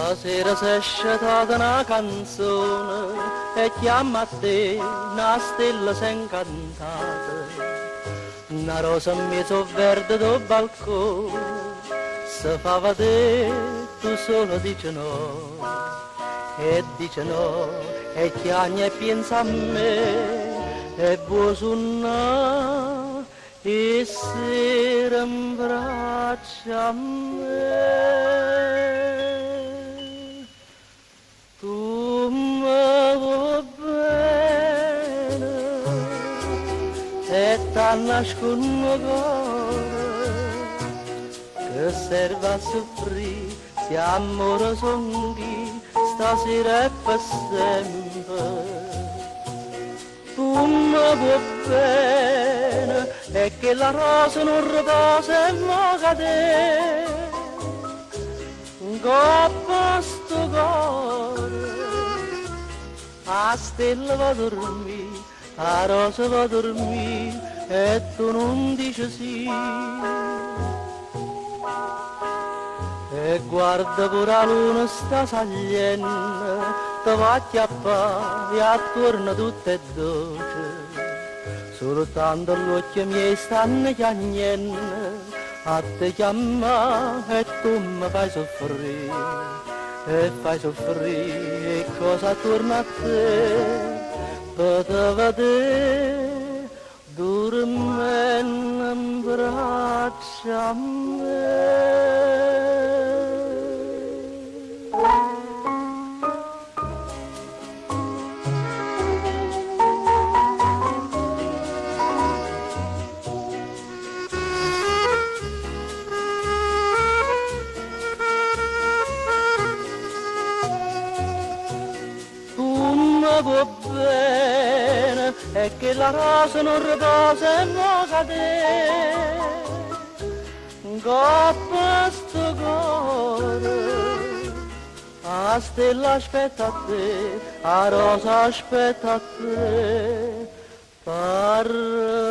Stasera si è scelta una canzone e chiama a te una stella sen cantata, una rosa in mezzo verde del balcone, se fa vedere tu solo dice no, e dice no, e chiagna e pensa a me, e vuoi suonare e sera in braccia a me. Tu mi vuoi bene e ti nascondo cuore che serve a soffrire se amore son chi stasera è per sempre. Tu mi vuoi bene e che la rosa non riposa e mo cade coppa sto cuore, a stella va a dormire, a rosa va a dormire e tu non dici sì. E guarda pure la luna sta saliendo, ti va a chiappare e attorno tutto è dolce, soltanto gli occhi miei stanno chiagnendo, a te chiama e tu mi fai soffrire, e fai soffrire, e cosa torna a te, per te vedere, dormendo in braccia a me. Va bene e che la rosa non riposa e non cade coppa sto cuore, a stella aspetta a te, a rosa aspetta a te, parla